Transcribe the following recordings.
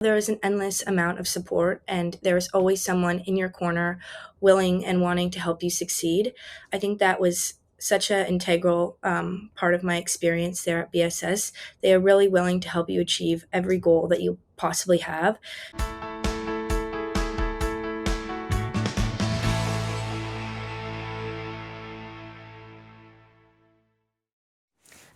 There is an endless amount of support, and there's always someone in your corner willing and wanting to help you succeed. I think that was such an integral part of my experience there at BSS. They are really willing to help you achieve every goal that you possibly have.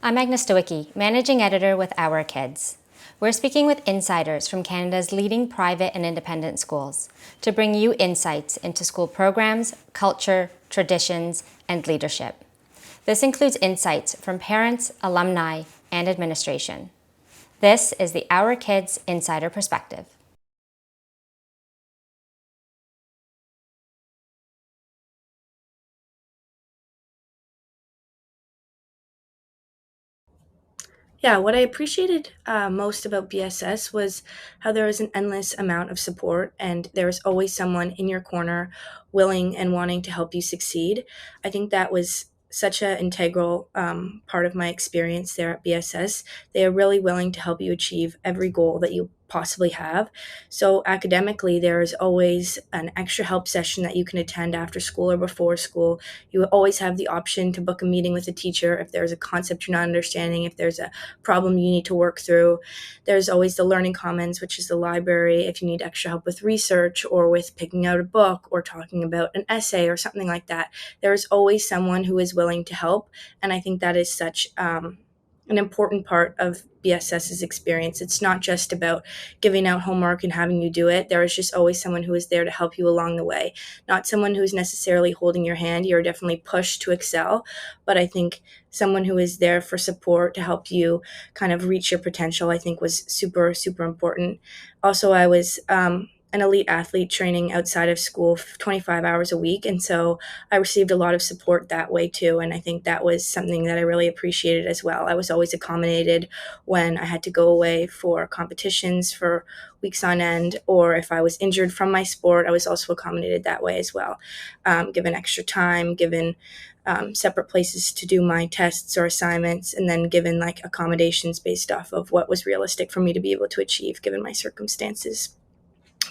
I'm Agnes Stowicki, Managing Editor with Our Kids. We're speaking with insiders from Canada's leading private and independent schools to bring you insights into school programs, culture, traditions, and leadership. This includes insights from parents, alumni, and administration. This is the Our Kids Insider Perspective. Yeah, what I appreciated most about BSS was how there was an endless amount of support, and there was always someone in your corner willing and wanting to help you succeed. I think that was such an integral part of my experience there at BSS. They are really willing to help you achieve every goal that you possibly have. So academically, there is always an extra help session that you can attend after school or before school. You always have the option to book a meeting with a teacher if there's a concept you're not understanding, if there's a problem you need to work through. There's always the Learning Commons, which is the library, if you need extra help with research or with picking out a book or talking about an essay or something like that. There's always someone who is willing to help, and I think that is such an important part of BSS's experience. It's not just about giving out homework and having you do it. There is just always someone who is there to help you along the way. Not someone who's necessarily holding your hand. You're definitely pushed to excel, but I think someone who is there for support to help you kind of reach your potential, I think was super, super important. Also, I was an elite athlete training outside of school 25 hours a week. And so I received a lot of support that way too. And I think that was something that I really appreciated as well. I was always accommodated when I had to go away for competitions for weeks on end, or if I was injured from my sport, I was also accommodated that way as well. Given extra time, given separate places to do my tests or assignments, and then given like accommodations based off of what was realistic for me to be able to achieve given my circumstances.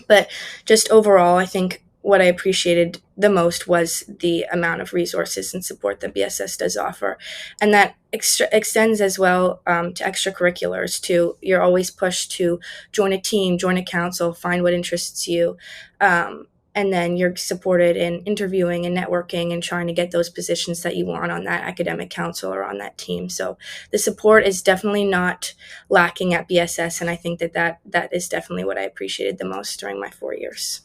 But just overall, I think what I appreciated the most was the amount of resources and support that BSS does offer. And that extends as well to extracurriculars too. You're always pushed to join a team, join a council, find what interests you. And then you're supported in interviewing and networking and trying to get those positions that you want on that academic council or on that team. So the support is definitely not lacking at BSS, and I think that is definitely what I appreciated the most during my 4 years.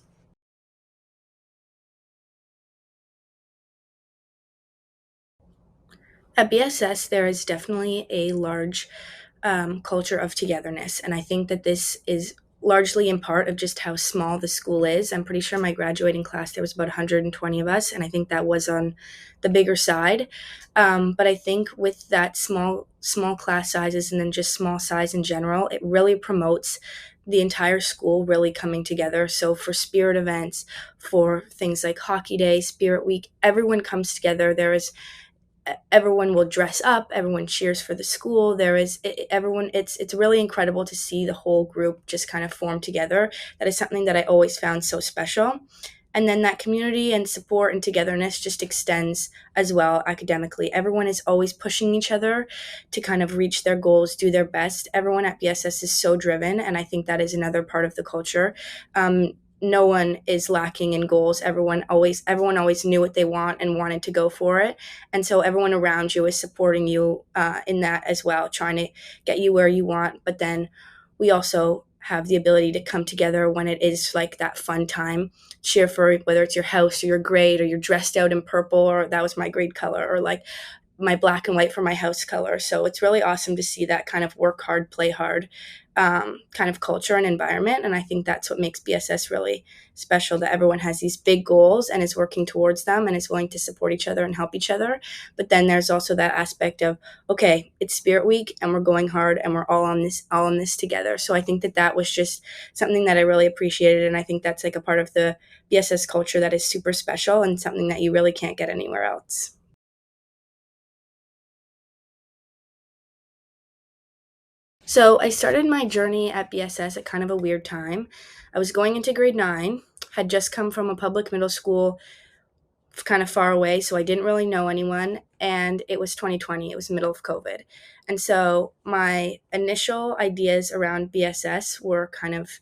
At BSS, there is definitely a large culture of togetherness, and I think that this is largely in part of just how small the school is. I'm pretty sure my graduating class there was about 120 of us, and I think that was on the bigger side. But I think with that small class sizes and then just small size in general, it really promotes the entire school really coming together. So for spirit events, for things like Hockey Day, Spirit Week, everyone comes together. There is everyone will dress up, everyone cheers for the school. There is everyone, it's really incredible to see the whole group just kind of form together. That is something that I always found so special. And then that community and support and togetherness just extends as well academically. Everyone is always pushing each other to kind of reach their goals, do their best. Everyone at BSS is so driven, and I think that is another part of the culture. No one is lacking in goals. Everyone always knew what they want and wanted to go for it, and so everyone around you is supporting you in that as well, trying to get you where you want. But then we also have the ability to come together when it is like that fun time, cheer for whether it's your house or your grade, or you're dressed out in purple, or that was my grade color, or like my black and white for my house color. So it's really awesome to see that kind of work hard, play hard kind of culture and environment. And I think that's what makes BSS really special, that everyone has these big goals and is working towards them and is willing to support each other and help each other. But then there's also that aspect of, okay, it's Spirit Week and we're going hard and we're all in this together. So I think that was just something that I really appreciated. And I think that's like a part of the BSS culture that is super special and something that you really can't get anywhere else. So I started my journey at BSS at kind of a weird time. I was going into grade 9, had just come from a public middle school kind of far away, so I didn't really know anyone. And it was 2020, it was the middle of COVID. And so my initial ideas around BSS were kind of,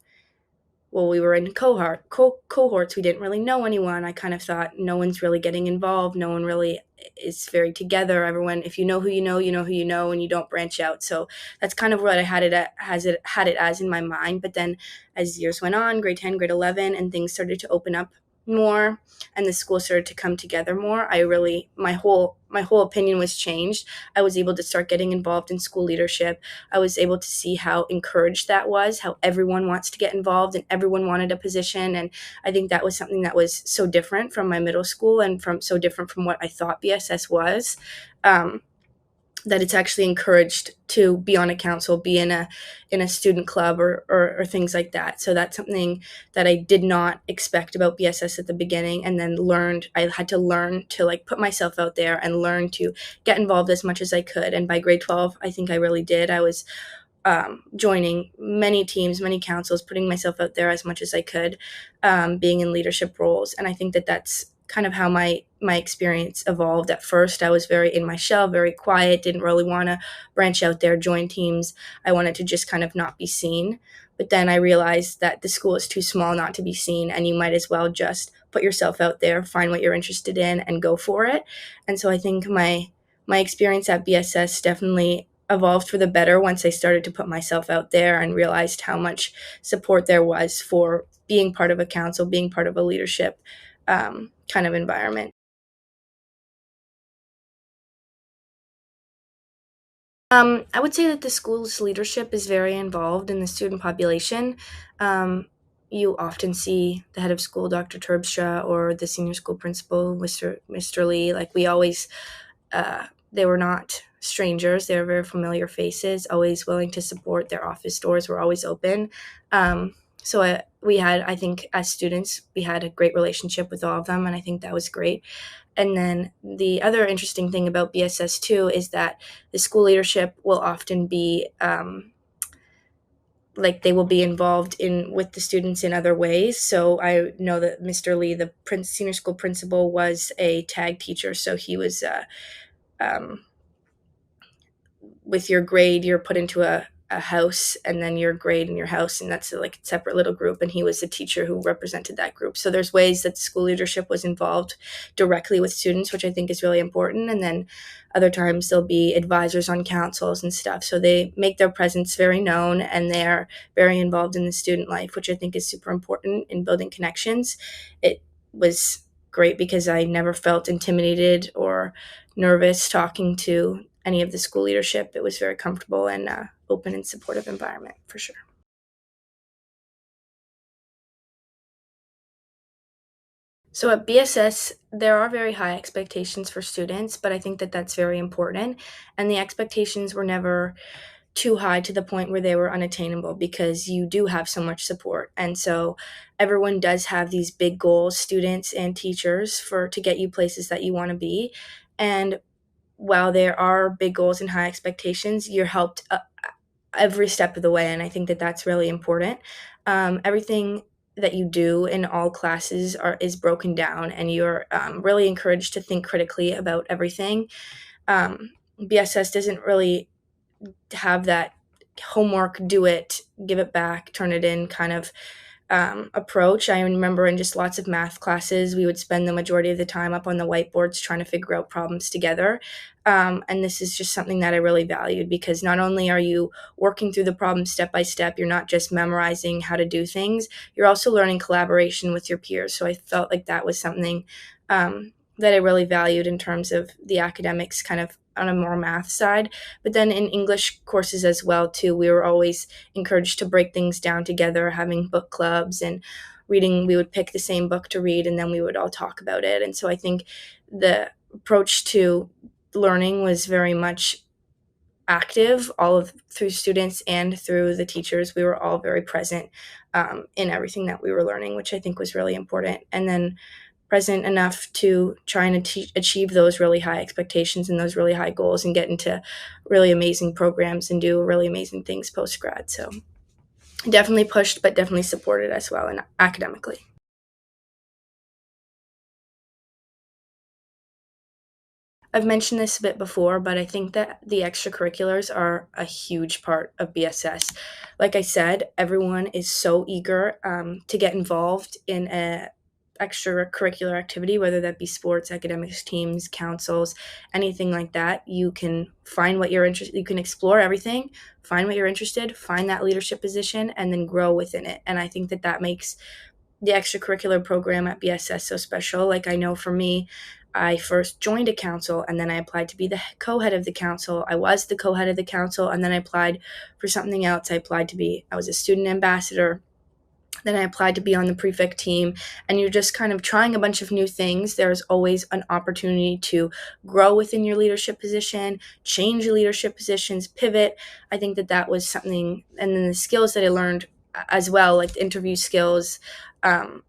well, we were in cohorts. We didn't really know anyone. I kind of thought no one's really getting involved. No one really is very together. Everyone, if you know who you know, you know who you know, and you don't branch out. So that's kind of what I had it as in my mind. But then, as years went on, grade 10, grade 11, and things started to open up more, and the school started to come together more, I really my whole opinion was changed. I was able to start getting involved in school leadership. I was able to see how encouraged that was, how everyone wants to get involved and everyone wanted a position. And I think that was something that was so different from my middle school and from so different from what I thought BSS was. Um, that it's actually encouraged to be on a council, be in a student club or things like that. So that's something that I did not expect about BSS at the beginning, and then learned. I had to learn to like put myself out there and learn to get involved as much as I could. And by grade 12, I think I really did. I was joining many teams, many councils, putting myself out there as much as I could, being in leadership roles. And I think that that's kind of how my experience evolved. At first, I was very in my shell, very quiet, didn't really want to branch out there, join teams. I wanted to just kind of not be seen. But then I realized that the school is too small not to be seen, and you might as well just put yourself out there, find what you're interested in, and go for it. And so I think my experience at BSS definitely evolved for the better once I started to put myself out there and realized how much support there was for being part of a council, being part of a leadership kind of environment. I would say that the school's leadership is very involved in the student population. Um, you often see the head of school, Dr. Terpstra, or the senior school principal, Mr. Lee. Like we always, they were not strangers. They were very familiar faces, always willing to support. Their office doors were always open. We had, I think, as students, we had a great relationship with all of them, and I think that was great. And then the other interesting thing about BSS too is that the school leadership will often be like they will be involved in with the students in other ways. So I know that Mr. Lee, the senior school principal, was a tag teacher. So he was um, with your grade, you're put into a house, and then your grade and your house, and that's like a separate little group. And he was the teacher who represented that group. So there's ways that the school leadership was involved directly with students, which I think is really important. And then other times there'll be advisors on councils and stuff. So they make their presence very known, and they're very involved in the student life, which I think is super important in building connections. It was great because I never felt intimidated or nervous talking to any of the school leadership. It was very comfortable and open and supportive environment for sure. So at BSS, there are very high expectations for students, but I think that that's very important. And the expectations were never too high to the point where they were unattainable because you do have so much support. And so everyone does have these big goals, students and teachers, for to get you places that you want to be. And while there are big goals and high expectations, you're helped every step of the way. And I think that that's really important. Everything that you do in all classes is broken down, and you're really encouraged to think critically about everything. Um, BSS doesn't really have that homework, do it, give it back, turn it in kind of approach. I remember in just lots of math classes, we would spend the majority of the time up on the whiteboards trying to figure out problems together. And this is just something that I really valued because not only are you working through the problem step by step, you're not just memorizing how to do things, you're also learning collaboration with your peers. So I felt like that was something that I really valued in terms of the academics, kind of on a more math side. But then in English courses as well too, we were always encouraged to break things down together, having book clubs and reading. We would pick the same book to read, and then we would all talk about it. And so I think the approach to learning was very much active, all of through students and through the teachers. We were all very present in everything that we were learning, which I think was really important. And then present enough to try and achieve those really high expectations and those really high goals and get into really amazing programs and do really amazing things post grad. So definitely pushed, but definitely supported as well, and academically. I've mentioned this a bit before, but I think that the extracurriculars are a huge part of BSS. Like I said, everyone is so eager to get involved in a extracurricular activity, whether that be sports, academics, teams, councils, anything like that. You can find what you're interested. You can explore everything, find what you're interested, find that leadership position, and then grow within it. And I think that that makes the extracurricular program at BSS so special. Like, I know for me, I first joined a council and then I applied to be the co-head of the council. I was the co-head of the council and then I applied for something else. I was a student ambassador. Then I applied to be on the prefect team, and you're just kind of trying a bunch of new things. There's always an opportunity to grow within your leadership position, change your leadership positions, pivot. I think that that was something, and then the skills that I learned as well, like the interview skills, um,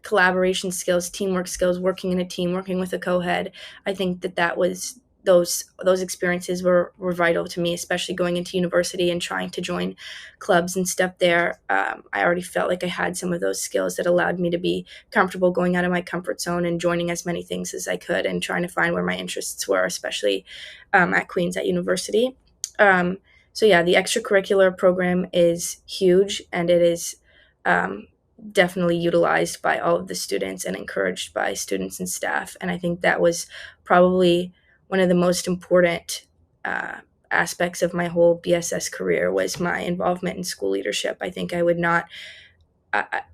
collaboration skills, teamwork skills, working in a team, working with a co-head. I think that that was those experiences were vital to me, especially going into university and trying to join clubs and stuff there. I already felt like I had some of those skills that allowed me to be comfortable going out of my comfort zone and joining as many things as I could and trying to find where my interests were, especially at Queens at university. So yeah, the extracurricular program is huge, and it is um, definitely utilized by all of the students and encouraged by students and staff. And I think that was probably one of the most important uh, aspects of my whole BSS career was my involvement in school leadership. I think I would not,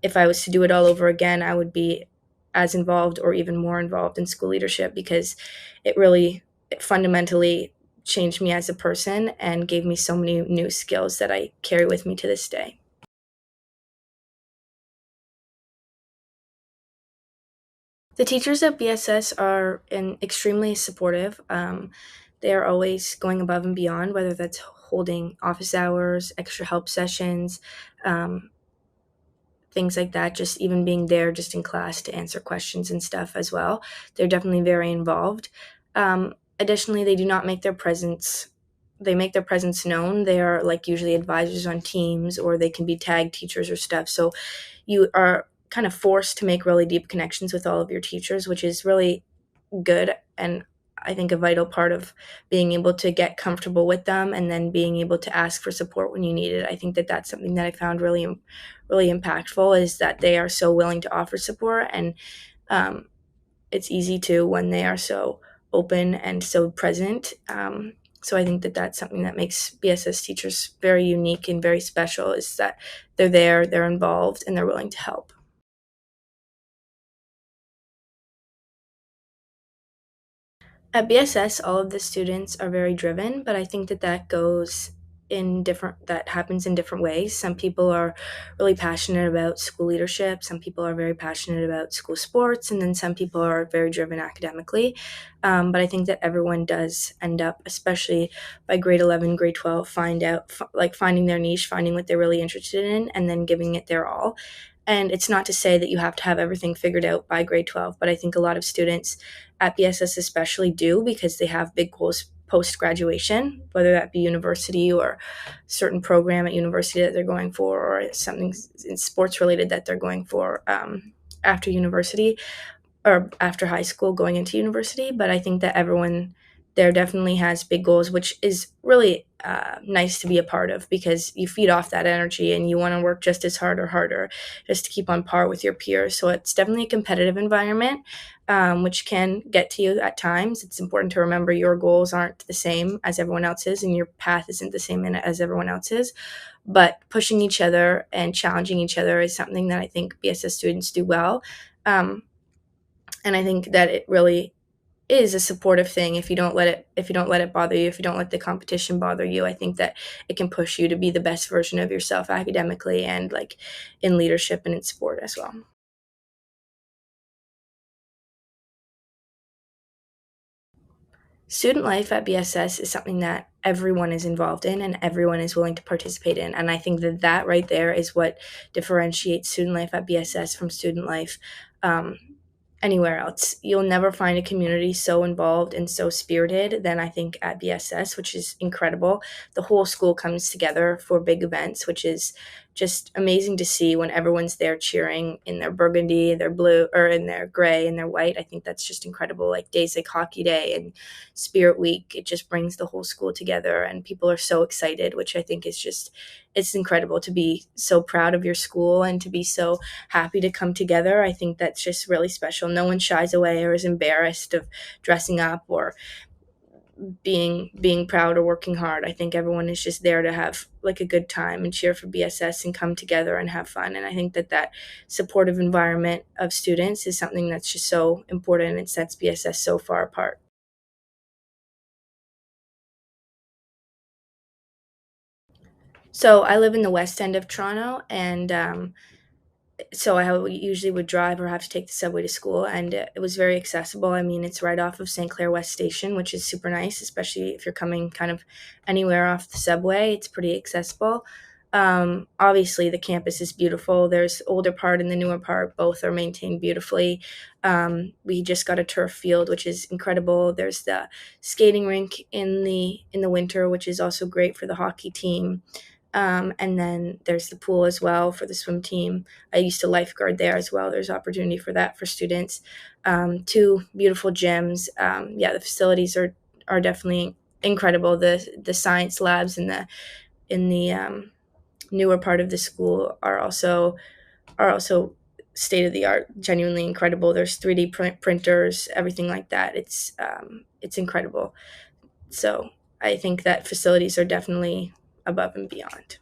if I was to do it all over again, I would be as involved or even more involved in school leadership because it fundamentally changed me as a person and gave me so many new skills that I carry with me to this day. The teachers at BSS are extremely supportive. They are always going above and beyond, whether that's holding office hours, extra help sessions, um, things like that, just even being there just in class to answer questions and stuff as well. They're definitely very involved. Additionally, they make their presence known. They are like usually advisors on teams, or they can be tag teachers or stuff. So you are kind of forced to make really deep connections with all of your teachers, which is really good, and I think a vital part of being able to get comfortable with them and then being able to ask for support when you need it. I think that that's something that I found really impactful, is that they are so willing to offer support, and um, it's easy to when they are so open and so present. So I think that that's something that makes BSS teachers very unique and very special, is that they're there, they're involved, and they're willing to help. At BSS, all of the students are very driven, but I think that that happens in different ways. Some people are really passionate about school leadership, some people are very passionate about school sports, and then some people are very driven academically. But I think that everyone does end up, especially by grade 11, grade 12, finding their niche, finding what they're really interested in, and then giving it their all. And it's not to say that you have to have everything figured out by grade 12, but I think a lot of students at BSS especially do, because they have big goals post graduation, whether that be university or certain program at university that they're going for, or something in sports related that they're going for after university or after high school going into university. But I think that everyone there definitely has big goals, which is really nice to be a part of, because you feed off that energy and you want to work just as hard or harder just to keep on par with your peers. So it's definitely a competitive environment, which can get to you at times. It's important to remember your goals aren't the same as everyone else's, and your path isn't the same as everyone else's. But pushing each other and challenging each other is something that I think BSS students do well. Um, and I think that it really is a supportive thing. If you don't let it bother you, if you don't let the competition bother you, I think that it can push you to be the best version of yourself academically and like in leadership and in sport as well. Student life at BSS is something that everyone is involved in and everyone is willing to participate in, and I think that that right there is what differentiates student life at BSS from student life um, anywhere else. You'll never find a community so involved and so spirited than I think at BSS, which is incredible. The whole school comes together for big events, which is just amazing to see when everyone's there cheering in their burgundy, their blue, or in their gray and their white. I think that's just incredible. Like days like Hockey Day and Spirit Week, it just brings the whole school together and people are so excited, which I think is just, it's incredible to be so proud of your school and to be so happy to come together. I think that's just really special. No one shies away or is embarrassed of dressing up or being proud or working hard. I think everyone is just there to have like a good time and cheer for BSS and come together and have fun. And I think that that supportive environment of students is something that's just so important and sets BSS so far apart. So I live in the west end of Toronto, and so I usually would drive or have to take the subway to school, and it was very accessible. I mean, it's right off of St. Clair West Station, which is super nice, especially if you're coming kind of anywhere off the subway. It's pretty accessible. Obviously, the campus is beautiful. There's older part and the newer part. Both are maintained beautifully. We just got a turf field, which is incredible. There's the skating rink in the winter, which is also great for the hockey team. And then there's the pool as well for the swim team. I used to lifeguard there as well. There's opportunity for that for students. Two beautiful gyms. Yeah, the facilities are definitely incredible. The science labs in the newer part of the school are also state of the art, genuinely incredible. There's 3D printers, everything like that. It's incredible. So I think that facilities are definitely above and beyond.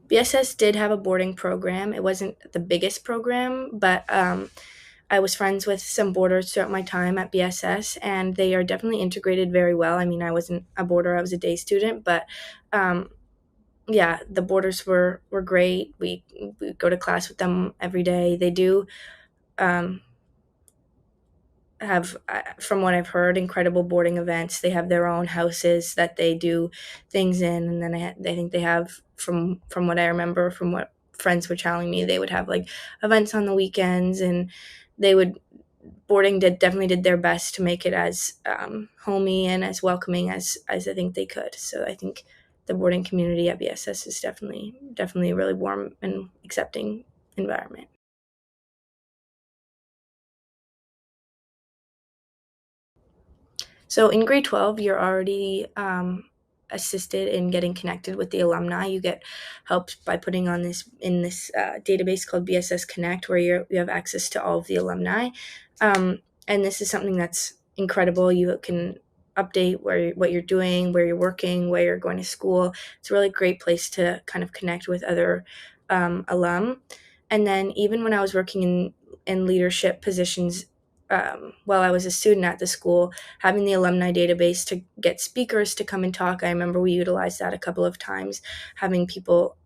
BSS did have a boarding program. It wasn't the biggest program, but I was friends with some boarders throughout my time at BSS, and they are definitely integrated very well. I mean, I wasn't a boarder; I was a day student, but um, yeah, the boarders were great. We go to class with them every day. They do um, have, from what I've heard, incredible boarding events. They have their own houses that they do things in, and then I think they have, from what I remember, from what friends were telling me, they would have like events on the weekends, and they would boarding definitely did their best to make it as homey and as welcoming as I think they could. So I think the boarding community at BSS is definitely a really warm and accepting environment. So in grade 12, you're already assisted in getting connected with the alumni. You get helped by putting on this database called BSS Connect, where you have access to all of the alumni. And this is something that's incredible. You can update what you're doing, where you're working, where you're going to school. It's a really great place to kind of connect with other alum. And then even when I was working in leadership positions while I was a student at the school, having the alumni database to get speakers to come and talk. I remember we utilized that a couple of times, having people,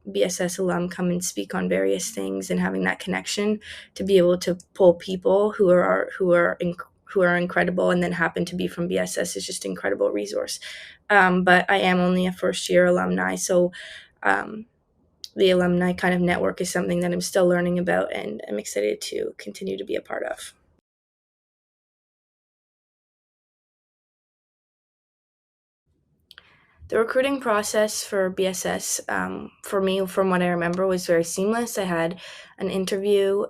BSS alum, come and speak on various things, and having that connection to be able to pull people who are incredible and then happen to be from BSS is just an incredible resource. But I am only a first year alumni, so um, the alumni kind of network is something that I'm still learning about and I'm excited to continue to be a part of. The recruiting process for BSS, for me, from what I remember, was very seamless. I had an interview,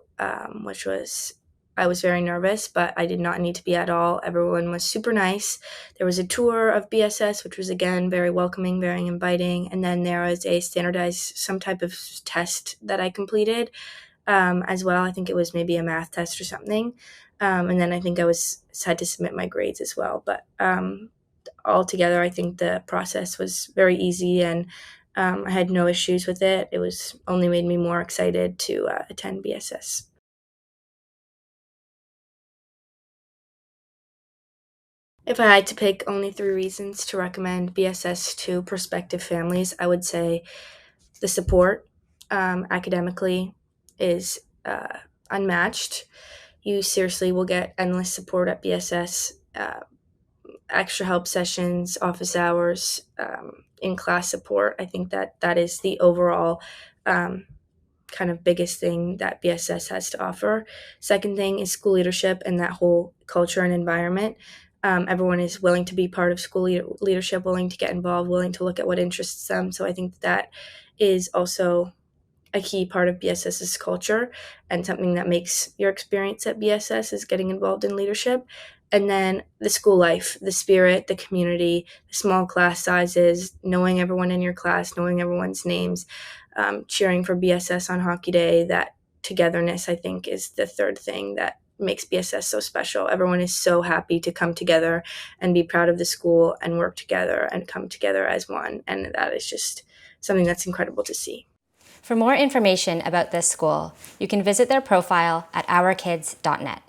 which was, I was very nervous, but I did not need to be at all. Everyone was super nice. There was a tour of BSS, which was again very welcoming, very inviting. And then there was a standardized, some type of test that I completed as well. I think it was maybe a math test or something. And then I think I was had to submit my grades as well. But altogether, I think the process was very easy and I had no issues with it. It was only made me more excited to attend BSS. If I had to pick only three reasons to recommend BSS to prospective families, I would say the support academically is unmatched. You seriously will get endless support at BSS. extra help sessions, office hours, in-class support. I think that is the overall kind of biggest thing that BSS has to offer. Second thing is school leadership and that whole culture and environment. Everyone is willing to be part of school leadership, willing to get involved, willing to look at what interests them. So I think that is also a key part of BSS's culture, and something that makes your experience at BSS is getting involved in leadership. And then the school life, the spirit, the community, the small class sizes, knowing everyone in your class, knowing everyone's names, cheering for BSS on hockey day. That togetherness, I think, is the third thing that makes BSS so special. Everyone is so happy to come together and be proud of the school and work together and come together as one. And that is just something that's incredible to see. For more information about this school, you can visit their profile at ourkids.net.